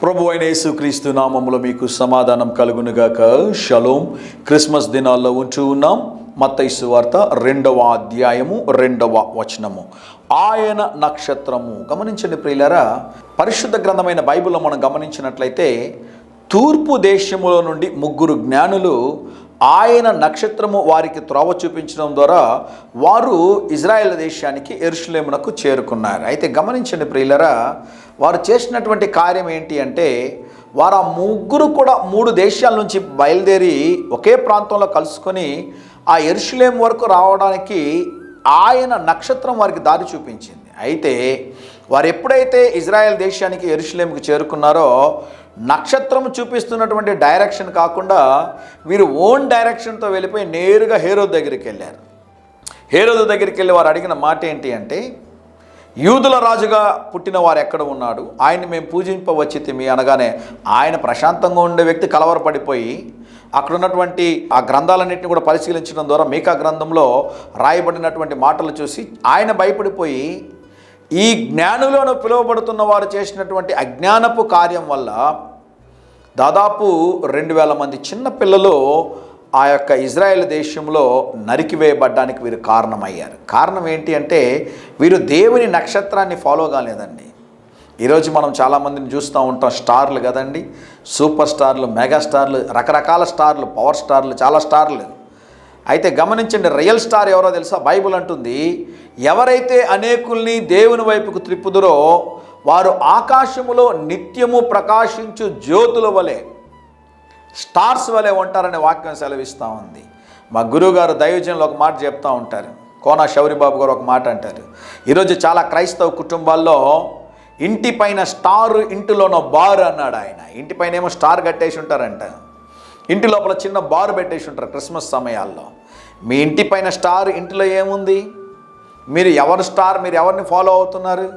ప్రభు అయిన యేసుక్రీస్తు నామములో మీకు సమాధానం కలుగునుగాక. షలోం. క్రిస్మస్ దినాల్లో ఉంటూ ఉన్నాం. మత్తయి సువార్త 2వ అధ్యాయము 2వ వచనము. ఆయన నక్షత్రము. గమనించండి ప్రియులారా, పరిశుద్ధ గ్రంథమైన బైబిల్లో మనం గమనించినట్లయితే తూర్పు దేశములో నుండి 3 జ్ఞానులు ఆయన నక్షత్రము వారికి త్రోవ చూపించడం ద్వారా వారు ఇజ్రాయెల్ దేశానికి యెరూషలేమునకు చేరుకున్నారు. అయితే గమనించండి ప్రియులారా, వారు చేసినటువంటి కార్యం ఏంటి అంటే, వారు ఆ 3 కూడా 3 దేశాల నుంచి బయలుదేరి ఒకే ప్రాంతంలో కలుసుకొని ఆ యెరూషలేం వరకు రావడానికి ఆయన నక్షత్రం వారికి దారి చూపించింది. అయితే వారు ఎప్పుడైతే ఇజ్రాయెల్ దేశానికి యెరూషలేంకు చేరుకున్నారో, నక్షత్రం చూపిస్తున్నటువంటి డైరెక్షన్ కాకుండా వీరు ఓన్ డైరెక్షన్తో వెళ్ళిపోయి నేరుగా హేరోదు దగ్గరికి వెళ్ళారు. హేరోదు దగ్గరికి వెళ్ళి వారు అడిగిన మాట ఏంటి అంటే, యూదుల రాజుగా పుట్టిన వారు ఎక్కడ ఉన్నాడు, ఆయన్ని మేము పూజింపవచ్చితిమి అనగానే ఆయన ప్రశాంతంగా ఉండే వ్యక్తి కలవరపడిపోయి అక్కడ ఉన్నటువంటి ఆ గ్రంథాలన్నింటినీ కూడా పరిశీలించడం ద్వారా మీకా గ్రంథంలో రాయబడినటువంటి మాటలు చూసి ఆయన భయపడిపోయి ఈ జ్ఞానులను పిలువబడుతున్న వారు చేసినటువంటి అజ్ఞానపు కార్యం వల్ల దాదాపు 2000 మంది చిన్న పిల్లలు ఆ యొక్క ఇజ్రాయెల్ దేశంలో నరికివేయబడ్డానికి వీరు కారణమయ్యారు. కారణం ఏంటి అంటే, వీరు దేవుని నక్షత్రాన్ని ఫాలో కాలేదండి. ఈరోజు మనం చాలామందిని చూస్తూ ఉంటాం, స్టార్లు కదండి, సూపర్ స్టార్లు, మెగా స్టార్లు, రకరకాల స్టార్లు, పవర్ స్టార్లు, చాలా స్టార్లు. అయితే గమనించండి, రియల్ స్టార్ ఎవరో తెలుసా? బైబిల్ అంటుంది, ఎవరైతే అనేకుల్ని దేవుని వైపుకు త్రిప్పుదురో వారు ఆకాశములో నిత్యము ప్రకాశించు జ్యోతుల వలె, స్టార్స్ వలె ఉంటారనే వాక్యం సెలవిస్తూ ఉంది. మా గురువుగారు దైవజనులు ఒక మాట చెప్తూ ఉంటారు, కోన శౌరిబాబు గారు ఒక మాట అంటారు, ఈరోజు చాలా క్రైస్తవ కుటుంబాల్లో ఇంటి పైన స్టారు, ఇంటిలోనో బారు అన్నాడు ఆయన. ఇంటి పైన ఏమో స్టార్ కట్టేసి ఉంటారంట, ఇంటి లోపల చిన్న బారు పెట్టేసి ఉంటారు క్రిస్మస్ సమయాల్లో. మీ ఇంటి పైన స్టార్, ఇంటిలో ఏముంది? మీరు ఎవరు స్టార్, మీరు ఎవరిని ఫాలో అవుతున్నారు?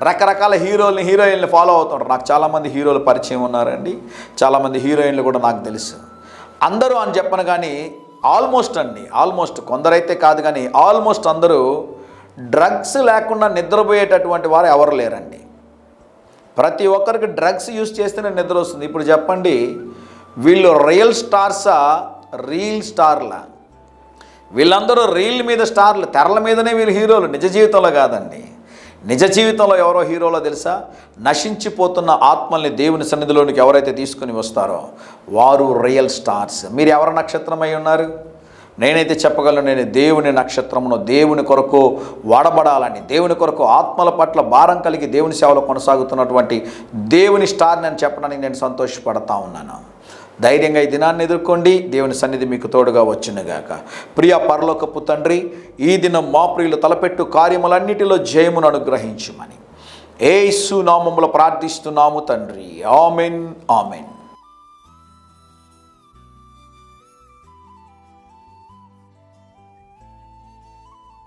రకరకాల హీరోయిన్లు ఫాలో అవుతుంటారు. నాకు చాలామంది హీరోలు పరిచయం ఉన్నారండి, చాలామంది హీరోయిన్లు కూడా నాకు తెలుసు. అందరూ అని చెప్పను కానీ ఆల్మోస్ట్ కొందరైతే కాదు కానీ ఆల్మోస్ట్ అందరూ డ్రగ్స్ లేకుండా నిద్రపోయేటటువంటి వారు ఎవరు లేరండి. ప్రతి ఒక్కరికి డ్రగ్స్ యూజ్ చేస్తేనే నిద్ర వస్తుంది. ఇప్పుడు చెప్పండి, వీళ్ళు రియల్ స్టార్సా, రీల్ స్టార్లా? వీళ్ళందరూ రీల్ మీద స్టార్లు, తెరల మీదనే వీళ్ళు హీరోలు, నిజ జీవితంలో కాదండి. నిజ జీవితంలో ఎవరో హీరోలో తెలుసా? నశించిపోతున్న ఆత్మల్ని దేవుని సన్నిధిలోనికి ఎవరైతే తీసుకుని వస్తారో వారు రియల్ స్టార్స్. మీరు ఎవరి నక్షత్రమై ఉన్నారు? నేనైతే చెప్పగలను, నేను దేవుని నక్షత్రమును, దేవుని కొరకు వాడబడాలని, దేవుని కొరకు ఆత్మల పట్ల భారం కలిగి దేవుని సేవలో కొనసాగుతున్నటువంటి దేవుని స్టార్ని అని చెప్పడానికి నేను సంతోషపడతా ఉన్నాను. ధైర్యంగా ఈ దినాన్ని ఎదుర్కోండి. దేవుని సన్నిధి మీకు తోడుగా వచ్చునుగాక. ప్రియ పరలోకపు తండ్రి, ఈ దినం మా ప్రియులు తలపెట్టు కార్యములన్నిటిలో జయమును అనుగ్రహించుమని యేసు నామములో ప్రార్థిస్తున్నాము తండ్రి. Amen, amen.